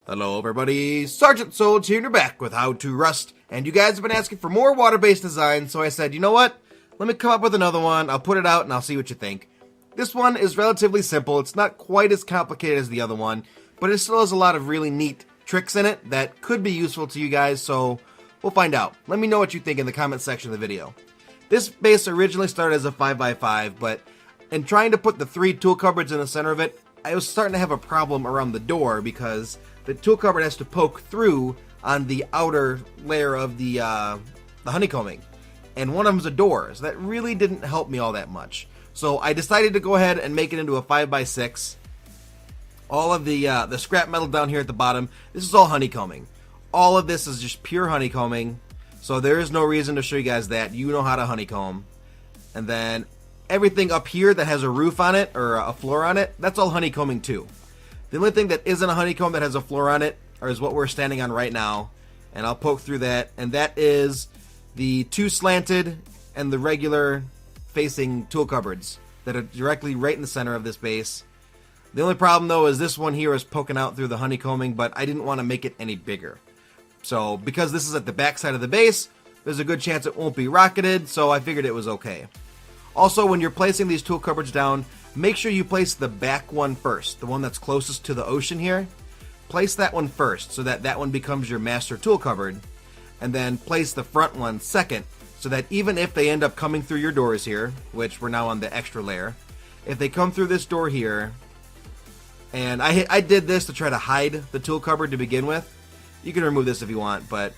Hello everybody, Sergeant Solj here and you're back with How to Rust. And you guys have been asking for more water-based designs, so I said, you know what? Let me come up with another one, I'll put it out and I'll see what you think. This one is relatively simple, it's not quite as complicated as the other one, but it still has a lot of really neat tricks in it that could be useful to you guys, so we'll find out. Let me know what you think in the comment section of the video. This base originally started as a 5x5, but in trying to put the 3 tool cupboards in the center of it, I was starting to have a problem around the door because the tool cupboard has to poke through on the outer layer of the honeycombing, and one of them's a door, so that really didn't help me all that much. So I decided to go ahead and make it into a 5x6. All of the scrap metal down here at the bottom, this is all honeycombing. All of this is just pure honeycombing, so there is no reason to show you guys that. You know how to honeycomb. And then everything up here that has a roof on it or a floor on it, that's all honeycombing too. The only thing that isn't a honeycomb that has a floor on it is what we're standing on right now, and I'll poke through that, and that is the 2 slanted and the regular facing tool cupboards that are directly right in the center of this base. The only problem though is this one here is poking out through the honeycombing, but I didn't want to make it any bigger. So because this is at the back side of the base, there's a good chance it won't be rocketed, so I figured it was okay. Also, when you're placing these tool cupboards down, make sure you place the back one first, the one that's closest to the ocean here. Place that one first so that that one becomes your master tool cupboard, and then place the front one second so that even if they end up coming through your doors here, which we're now on the extra layer, if they come through this door here, and I did this to try to hide the tool cupboard to begin with. You can remove this if you want, but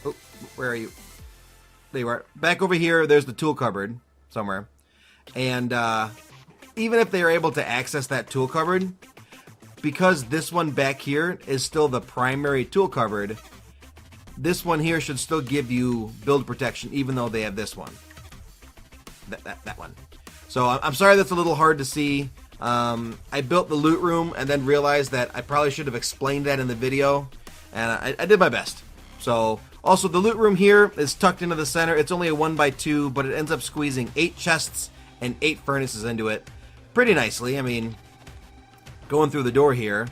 oh, where are you? There you are. Back over here, there's the tool cupboard somewhere, and even if they are able to access that tool cupboard, because this one back here is still the primary tool cupboard, this one here should still give you build protection even though they have this one. That one. So I'm sorry that's a little hard to see. I built the loot room and then realized that I probably should have explained that in the video, and I did my best. So also the loot room here is tucked into the center. It's only a 1x2, but it ends up squeezing 8 chests and 8 furnaces into it pretty nicely. I mean, going through the door here,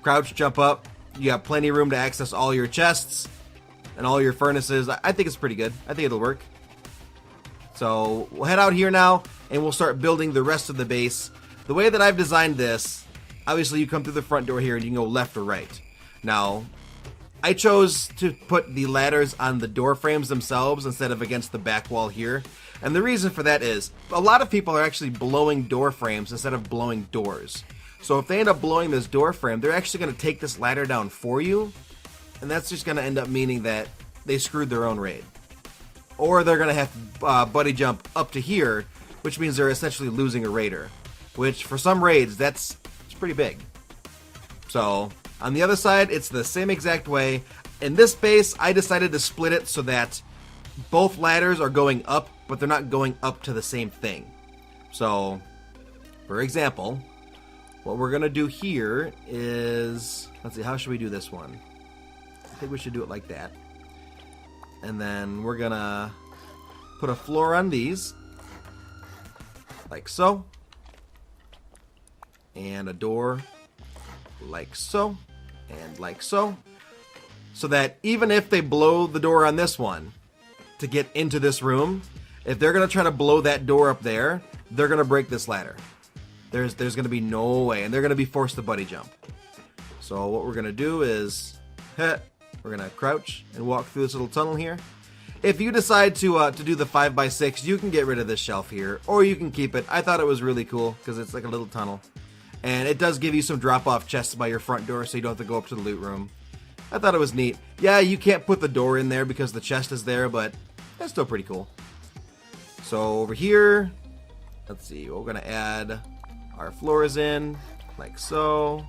crouch, jump up, you have plenty of room to access all your chests and all your furnaces. I think it's pretty good. I think it'll work. So we'll head out here now and we'll start building the rest of the base. The way that I've designed this, obviously you come through the front door here and you can go left or right. Now, I chose to put the ladders on the door frames themselves instead of against the back wall here. And the reason for that is a lot of people are actually blowing door frames instead of blowing doors. So if they end up blowing this door frame, they're actually going to take this ladder down for you, and that's just going to end up meaning that they screwed their own raid. Or they're going to have to buddy jump up to here, which means they're essentially losing a raider, which for some raids, it's pretty big. So on the other side, it's the same exact way. In this base, I decided to split it so that both ladders are going up, but they're not going up to the same thing. So, for example, what we're going to do here is, let's see, how should we do this one? I think we should do it like that. And then we're going to put a floor on these, like so. And a door, like so. And like so. So that even if they blow the door on this one to get into this room, if they're going to try to blow that door up there, they're going to break this ladder. There's going to be no way, and they're going to be forced to buddy jump. So what we're going to do is, we're going to crouch and walk through this little tunnel here. If you decide to do the 5x6, you can get rid of this shelf here, or you can keep it. I thought it was really cool because it's like a little tunnel. And it does give you some drop-off chests by your front door, so you don't have to go up to the loot room. I thought it was neat. Yeah, you can't put the door in there because the chest is there, but that's still pretty cool. So over here, let's see, we're going to add our floors in, like so.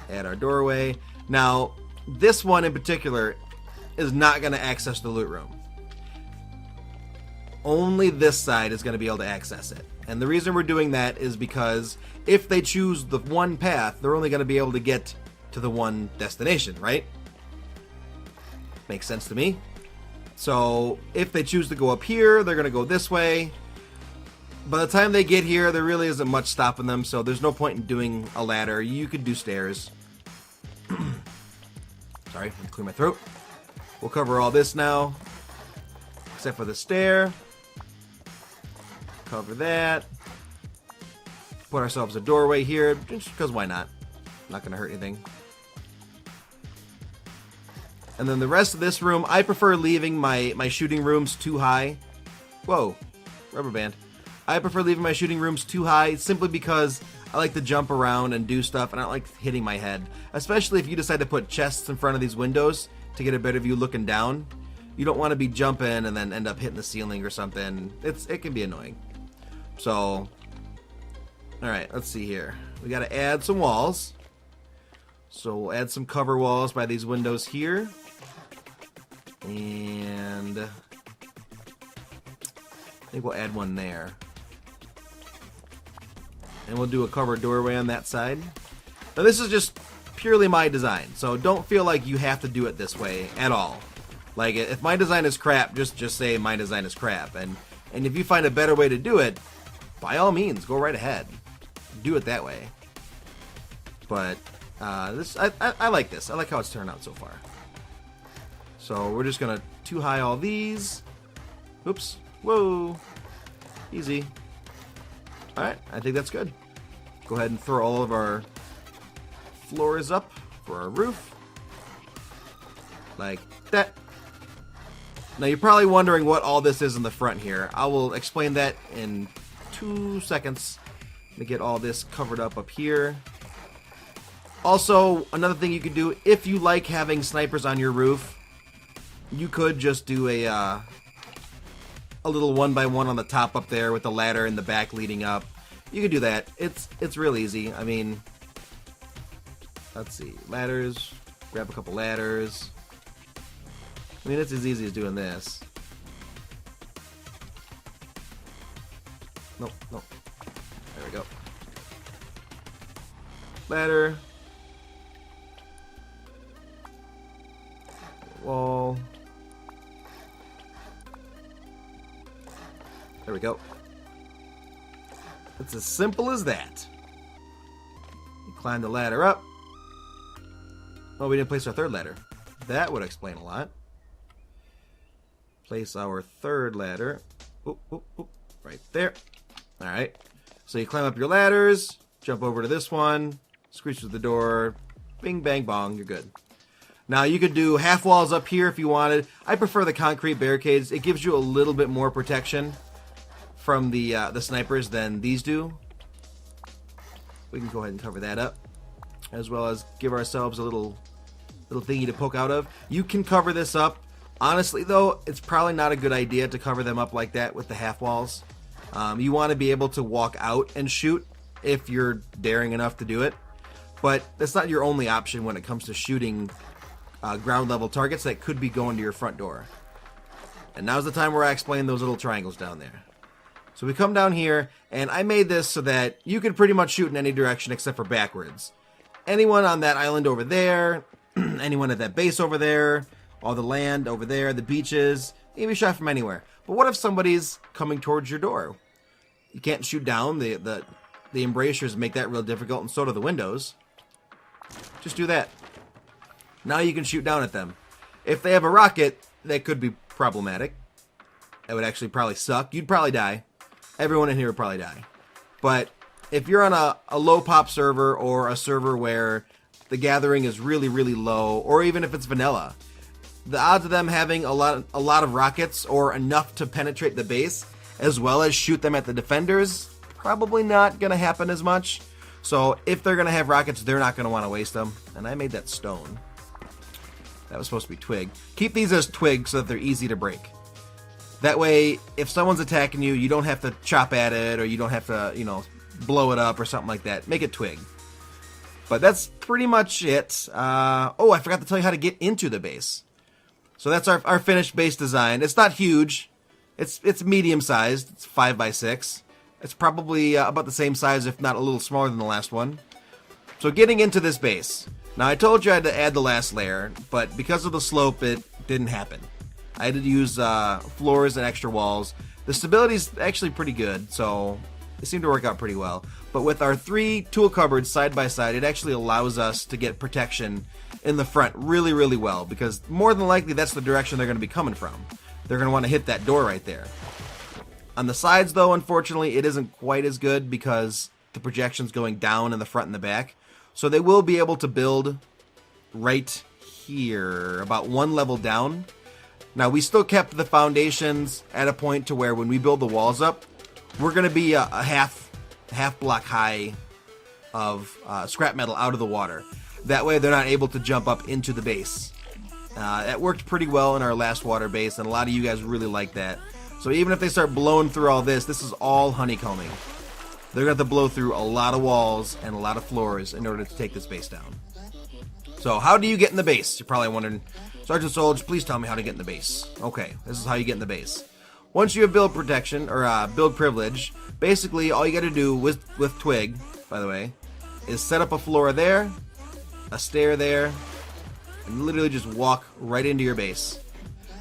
Add our doorway. Now, this one in particular is not going to access the loot room. Only this side is going to be able to access it. And the reason we're doing that is because if they choose the one path, they're only going to be able to get to the one destination, right? Makes sense to me. So if they choose to go up here, they're going to go this way. By the time they get here, there really isn't much stopping them, so there's no point in doing a ladder. You could do stairs. Sorry, let me clear my throat. We'll cover all this now, except for the stair. Cover that. Put ourselves a doorway here, just because why not? Not going to hurt anything. And then the rest of this room, I prefer leaving my shooting rooms too high. Whoa, rubber band. I prefer leaving my shooting rooms too high simply because I like to jump around and do stuff, and I don't like hitting my head. Especially if you decide to put chests in front of these windows to get a better view looking down. You don't want to be jumping and then end up hitting the ceiling or something. It can be annoying. So, alright, let's see here. We got to add some walls. So we'll add some cover walls by these windows here. And I think we'll add one there. And we'll do a covered doorway on that side. Now this is just purely my design, so don't feel like you have to do it this way at all. Like, if my design is crap, just say my design is crap. And if you find a better way to do it, by all means, go right ahead. Do it that way. But I like this. I like how it's turned out so far. So we're just gonna too high all these. Oops. Whoa. Easy. Alright, I think that's good. Go ahead and throw all of our floors up for our roof. Like that. Now you're probably wondering what all this is in the front here. I will explain that in 2 seconds. Let me get all this covered up here. Also, another thing you can do, if you like having snipers on your roof, you could just do a little 1x1 on the top up there with the ladder in the back leading up. You could do that. It's real easy. I mean, let's see. Ladders. Grab a couple ladders. I mean, it's as easy as doing this. Nope, nope. There we go. Ladder. Wall. There we go. It's as simple as that. You climb the ladder up. Oh, we didn't place our third ladder. That would explain a lot. Place our third ladder. Oop, oop, oop. Right there. Alright. So you climb up your ladders, jump over to this one, screech through the door, bing, bang, bong, you're good. Now you could do half walls up here if you wanted. I prefer the concrete barricades. It gives you a little bit more protection from the snipers than these do. We can go ahead and cover that up, as well as give ourselves a little thingy to poke out of. You can cover this up. Honestly, though, it's probably not a good idea to cover them up like that with the half walls. You want to be able to walk out and shoot if you're daring enough to do it. But that's not your only option when it comes to shooting ground level targets that could be going to your front door. And now's the time where I explain those little triangles down there. So we come down here, and I made this so that you can pretty much shoot in any direction except for backwards. Anyone on that island over there, anyone at that base over there, all the land over there, the beaches, you can be shot from anywhere. But what if somebody's coming towards your door? You can't shoot down. The embrasures make that real difficult, and so do the windows. Just do that. Now you can shoot down at them. If they have a rocket, that could be problematic. That would actually probably suck. You'd probably die. Everyone in here would probably die. But if you're on a low pop server or a server where the gathering is really, really low, or even if it's vanilla, the odds of them having a lot of rockets or enough to penetrate the base as well as shoot them at the defenders, probably not going to happen as much. So if they're going to have rockets, they're not going to want to waste them. And I made that stone. That was supposed to be twig. Keep these as twig so that they're easy to break. That way, if someone's attacking you, you don't have to chop at it, or you don't have to, blow it up or something like that. Make it twig. But that's pretty much it. Oh, I forgot to tell you how to get into the base. So that's our finished base design. It's not huge. It's medium sized. It's 5x6. It's probably about the same size, if not a little smaller than the last one. So getting into this base. Now I told you I had to add the last layer, but because of the slope, it didn't happen. I had to use floors and extra walls. The stability is actually pretty good, so They seem to work out pretty well. But with our 3 tool cupboards side by side, it actually allows us to get protection in the front really, really well, because more than likely that's the direction they're going to be coming from. They're going to want to hit that door right there. On the sides, though, unfortunately, it isn't quite as good because the projection's going down in the front and the back. So they will be able to build right here, about 1 level down. Now, we still kept the foundations at a point to where when we build the walls up, we're going to be a half block high of scrap metal out of the water. That way they're not able to jump up into the base. That worked pretty well in our last water base, and a lot of you guys really like that. So even if they start blowing through all this, this is all honeycombing. They're going to have to blow through a lot of walls and a lot of floors in order to take this base down. So how do you get in the base? You're probably wondering, Sergeant Solj, please tell me how to get in the base. Okay, this is how you get in the base. Once you have build protection, or build privilege, basically all you got to do with Twig, by the way, is set up a floor there, a stair there, and literally just walk right into your base.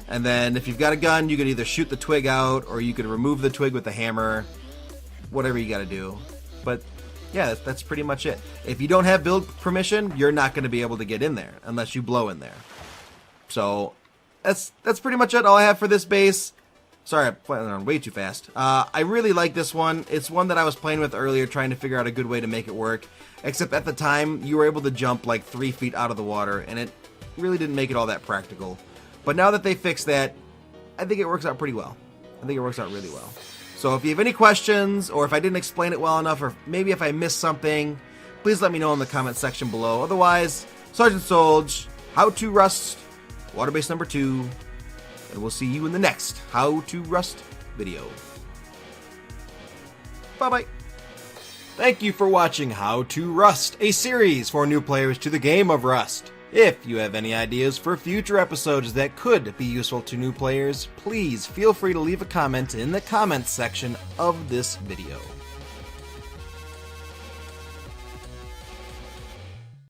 And then if you've got a gun, you could either shoot the twig out, or you could remove the twig with a hammer, whatever you got to do. But yeah, that's pretty much it. If you don't have build permission, you're not going to be able to get in there unless you blow in there. So that's pretty much it. All I have for this base. Sorry, I'm playing on way too fast. I really like this one. It's one that I was playing with earlier, trying to figure out a good way to make it work. Except at the time, you were able to jump like 3 feet out of the water, and it really didn't make it all that practical. But now that they fixed that, I think it works out pretty well. I think it works out really well. So if you have any questions, or if I didn't explain it well enough, or maybe if I missed something, please let me know in the comment section below. Otherwise, Sergeant Solj, How to Rust, Water Base number 2, and we'll see you in the next How to Rust video. Bye-bye. Thank you for watching How to Rust, a series for new players to the game of Rust. If you have any ideas for future episodes that could be useful to new players, please feel free to leave a comment in the comments section of this video.